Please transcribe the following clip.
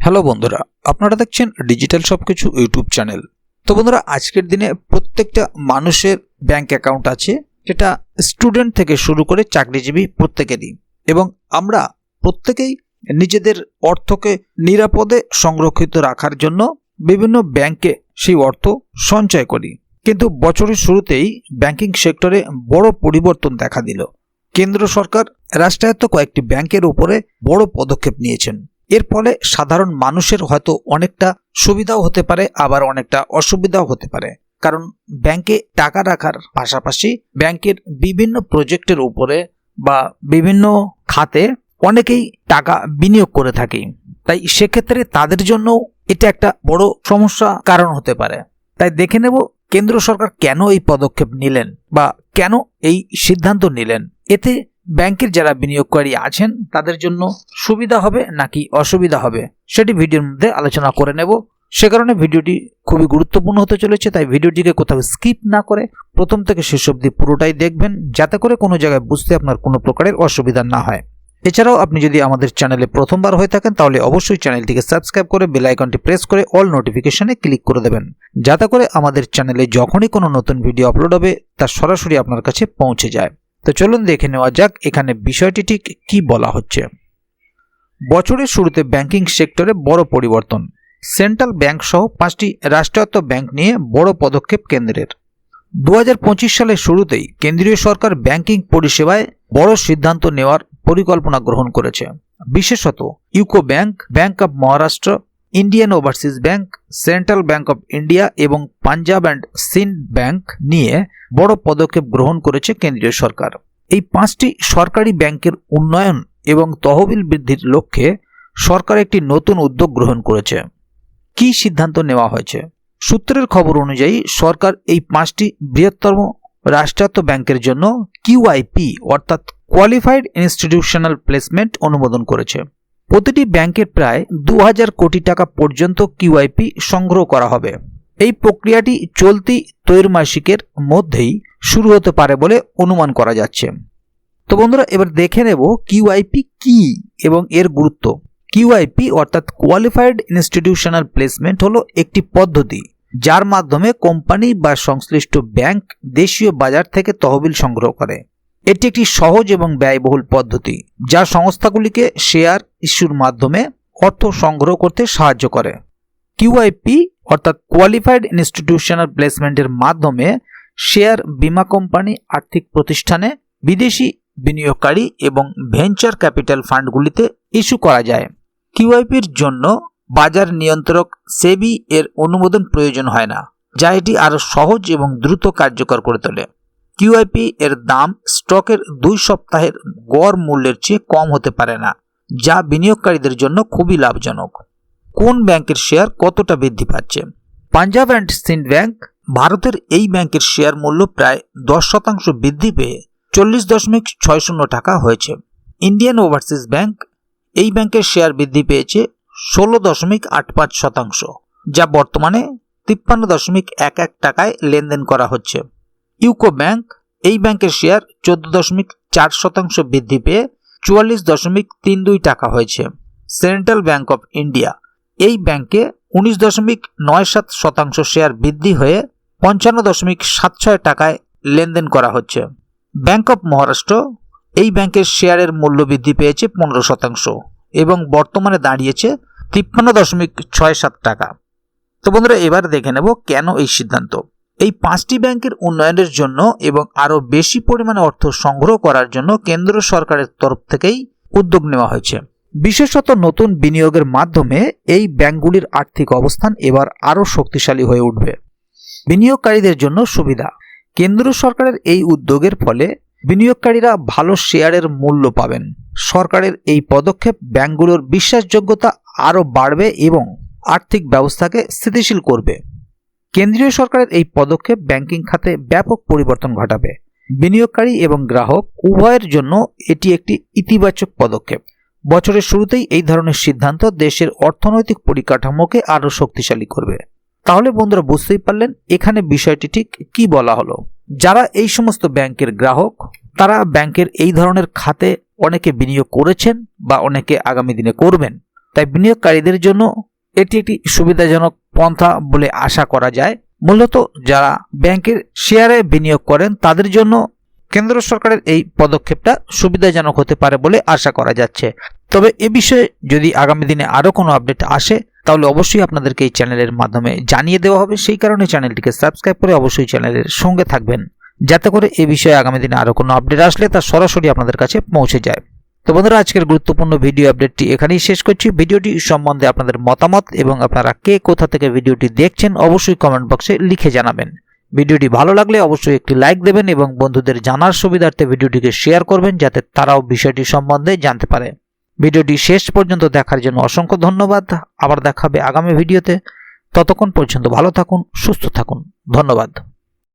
Hello বন্ধুরা, আপনারা দেখছেন ডিজিটাল সবকিছু ইউটিউব চ্যানেল। তো বন্ধুরা, আজকের দিনে প্রত্যেকটা মানুষের ব্যাংক অ্যাকাউন্ট আছে, যেটা স্টুডেন্ট থেকে শুরু করে চাকরিজীবী প্রত্যেকেরই, এবং আমরা প্রত্যেকেই নিজেদের অর্থকে নিরাপদে সংরক্ষিত রাখার জন্য বিভিন্ন ব্যাংকে সেই অর্থ সঞ্চয় করি। কিন্তু বছরের শুরুতেই ব্যাংকিং সেক্টরে বড় পরিবর্তন দেখা দিল। কেন্দ্র সরকার রাষ্ট্রায়ত্ত কয়েকটি ব্যাংকের উপরে বড় পদক্ষেপ নিয়েছেন। এর ফলে সাধারণ মানুষের হয়তো অনেকটা সুবিধাও হতে পারে, আবার অনেকটা অসুবিধাও হতে পারে। কারণ ব্যাংকে টাকা রাখার পাশাপাশি ব্যাংকের বিভিন্ন প্রজেক্টের উপরে বা বিভিন্ন খাতে অনেকেই টাকা বিনিয়োগ করে থাকে। তাই সেক্ষেত্রে তাদের জন্য এটা একটা বড় সমস্যা কারণ হতে পারে। তাই দেখে নেব কেন্দ্র সরকার কেন এই পদক্ষেপ নিলেন বা কেন এই সিদ্ধান্ত নিলেন। এতে ব্যাংকের যারা বিনিয়োগকারী আছেন তাদের জন্য সুবিধা হবে নাকি অসুবিধা হবে, সেটি ভিডিওর মধ্যে আলোচনা করে নেব। সে কারণে ভিডিওটি খুবই গুরুত্বপূর্ণ হতে চলেছে। তাই ভিডিওটিকে কোথাও স্কিপ না করে প্রথম থেকে শেষ অবধি পুরোটাই দেখবেন, যাতে করে কোনো জায়গায় বুঝতে আপনার কোনো প্রকারের অসুবিধা না হয়। এছাড়াও আপনি যদি আমাদের চ্যানেলে প্রথমবার হয়ে থাকেন তাহলে অবশ্যই চ্যানেলটিকে সাবস্ক্রাইব করে বেল আইকনটি প্রেস করে অল নোটিফিকেশনে ক্লিক করে দেবেন, যাতে করে আমাদের চ্যানেলে যখনই কোনো নতুন ভিডিও আপলোড হবে তা সরাসরি আপনার কাছে পৌঁছে যায়। তো চলুন দেখে নেওয়া যাক এখানে বিষয়টি ঠিক কি বলা হচ্ছে। বছরের শুরুতে ব্যাংকিং সেক্টরে বড় পরিবর্তন। সেন্ট্রাল ব্যাংক সহ 5টি রাষ্ট্রায়ত্ত ব্যাংক নিয়ে বড় পদক্ষেপ কেন্দ্রের। 2025 সালের শুরুতেই কেন্দ্রীয় সরকার ব্যাংকিং পরিষেবায় বড় সিদ্ধান্ত নেওয়ার পরিকল্পনা গ্রহণ করেছে। বিশেষত UCO bank, bank of Maharashtra, Indian overseas bank, central bank of India এবং পাঞ্জাব অ্যান্ড সিন্ধ ব্যাংক নিয়ে বড় পদক্ষেপ গ্রহণ করেছে কেন্দ্রীয় সরকার। এই 5টি সরকারি ব্যাংকের উন্নয়ন এবং তহবিল বৃদ্ধির লক্ষ্যে সরকার একটি নতুন উদ্যোগ গ্রহণ করেছে। কি সিদ্ধান্ত নেওয়া হয়েছে? সূত্রের খবর অনুযায়ী সরকার এই 5টি বৃহত্তম রাষ্ট্রায়ত্ত ব্যাংকের জন্য কিউআইপি অর্থাৎ কোয়ালিফাইড ইনস্টিটিউশনাল প্লেসমেন্ট অনুমোদন করেছে। প্রতিটি ব্যাংকের প্রায় 2000 কোটি টাকা পর্যন্ত কিউআইপি সংগ্রহ করা হবে। এই প্রক্রিয়াটি চলতি ত্রৈমাসিকের মধ্যেই শুরু হতে পারে বলে অনুমান করা যাচ্ছে। তো বন্ধুরা, এবার দেখে নেব কিউআইপি কি এবং এর গুরুত্ব। কিউআইপি অর্থাৎ কোয়ালিফাইড ইনস্টিটিউশনাল প্লেসমেন্ট হলো একটি পদ্ধতি যার মাধ্যমে কোম্পানি বা সংশ্লিষ্ট ব্যাংক দেশীয় বাজার থেকে তহবিল সংগ্রহ করে। এটি একটি সহজ এবং ব্যয়বহুল পদ্ধতি যা সংস্থাগুলিকে শেয়ার ইস্যুর মাধ্যমে অর্থ সংগ্রহ করতে সাহায্য করে। কিউআইপি অর্থাৎ কোয়ালিফাইড ইনস্টিটিউশনাল প্লেসমেন্টের মাধ্যমে শেয়ার, বীমা কোম্পানি, আর্থিক প্রতিষ্ঠানে, বিদেশি বিনিয়োগকারী এবং ভেঞ্চার ক্যাপিটাল ফান্ডগুলিতে ইস্যু করা যায়। কিউআইপির জন্য বাজার নিয়ন্ত্রক সেবি এর অনুমোদন প্রয়োজন হয় না, যা এটি আরও সহজ এবং দ্রুত কার্যকর করে তোলে। কিউআইপি এর দাম স্টকের 2 সপ্তাহের গড় মূল্যের চেয়ে কম হতে পারে না, যা বিনিয়োগকারীদের জন্য খুবই লাভজনক। কোন ব্যাংকের শেয়ার কতটা বৃদ্ধি পাচ্ছে? পাঞ্জাব অ্যান্ড সিন্ধ ব্যাংক, ভারতের এই ব্যাংকের শেয়ার মূল্য প্রায় 10% বৃদ্ধি পেয়ে 40.60 টাকা হয়েছে। ইন্ডিয়ান ওভারসিজ ব্যাংক, এই ব্যাংকের শেয়ার বৃদ্ধি পেয়েছে 16.85%, যা বর্তমানে 53.11 টাকায় লেনদেন করা হচ্ছে। ইউকো ব্যাংক, এই ব্যাংকের শেয়ার 14.4% বৃদ্ধি পেয়ে 44.32 টাকা হয়েছে। সেন্ট্রাল ব্যাংক অব ইন্ডিয়া, এই ব্যাংকে 19.97% শেয়ার বৃদ্ধি হয়ে 55.76 টাকায় লেনদেন করা হচ্ছে। ব্যাংক অব মহারাষ্ট্র, এই ব্যাংকের শেয়ারের মূল্য বৃদ্ধি পেয়েছে 15% এবং বর্তমানে দাঁড়িয়েছে 53.67 টাকা। তো বন্ধুরা, এবার দেখে নেব কেন এই সিদ্ধান্ত। এই 5টি ব্যাংকের উন্নয়নের জন্য এবং আরও বেশি পরিমাণে অর্থ সংগ্রহ করার জন্য কেন্দ্র সরকারের তরফ থেকেই উদ্যোগ নেওয়া হয়েছে। বিশেষত নতুন বিনিয়োগের মাধ্যমে এই ব্যাংকগুলির আর্থিক অবস্থান এবার আরও শক্তিশালী হয়ে উঠবে। বিনিয়োগকারীদের জন্য সুবিধা। কেন্দ্র সরকারের এই উদ্যোগের ফলে বিনিয়োগকারীরা ভালো শেয়ারের মূল্য পাবেন। সরকারের এই পদক্ষেপ ব্যাংকগুলোর বিশ্বাসযোগ্যতা আরও বাড়বে এবং আর্থিক ব্যবস্থাকে স্থিতিশীল করবে। কেন্দ্রীয় সরকারের এই পদক্ষেপ ব্যাংকিং খাতে ব্যাপক পরিবর্তন ঘটাবে। বিনিয়োগকারী এবং গ্রাহক উভয়ের জন্য এটি একটি ইতিবাচক পদক্ষেপ। বছরের শুরুতেই এই ধরনের সিদ্ধান্ত দেশের অর্থনৈতিক পরিকাঠামোকে আরও শক্তিশালী করবে। তাহলে বন্ধুরা, বুঝতেই পারলেন এখানে বিষয়টি ঠিক কি বলা হলো। যারা এই সমস্ত ব্যাংকের গ্রাহক, তারা ব্যাংকের এই ধরনের খাতে অনেকে বিনিয়োগ করেছেন বা অনেকে আগামী দিনে করবেন। তাই বিনিয়োগকারীদের জন্য এটি একটি সুবিধাজনক পন্থা বলে আশা করা যায়। মূলত যারা ব্যাংকের শেয়ারে বিনিয়োগ করেন তাদের জন্য কেন্দ্র সরকারের এই পদক্ষেপটা সুবিধাজনক হতে পারে বলে আশা করা যাচ্ছে। তবে এ বিষয়ে যদি আগামী দিনে আরও কোনো আপডেট আসে তাহলে অবশ্যই আপনাদেরকে এই চ্যানেলের মাধ্যমে জানিয়ে দেওয়া হবে। সেই কারণে চ্যানেলটিকে সাবস্ক্রাইব করে অবশ্যই চ্যানেলের সঙ্গে থাকবেন, যাতে করে এ বিষয়ে আগামী দিনে আরও কোনো আপডেট আসলে তা সরাসরি আপনাদের কাছে পৌঁছে যায়। তো বন্ধুরা, আজকের গুরুত্বপূর্ণ ভিডিও আপডেটটি এখানেই শেষ করছি। ভিডিওটি সম্বন্ধে আপনাদের মতামত এবং আপনারা কে কোথা থেকে ভিডিওটি দেখছেন অবশ্যই কমেন্ট বক্সে লিখে জানাবেন। ভিডিওটি ভালো লাগলে অবশ্যই একটি লাইক দেবেন এবং বন্ধুদের জানার সুবিধার্থে ভিডিওটিকে শেয়ার করবেন, যাতে তারাও বিষয়টি সম্বন্ধে জানতে পারে। ভিডিওটি শেষ পর্যন্ত দেখার জন্য অসংখ্য ধন্যবাদ। আবার দেখা হবে আগামী ভিডিওতে। ততক্ষণ পর্যন্ত ভালো থাকুন, সুস্থ থাকুন। ধন্যবাদ।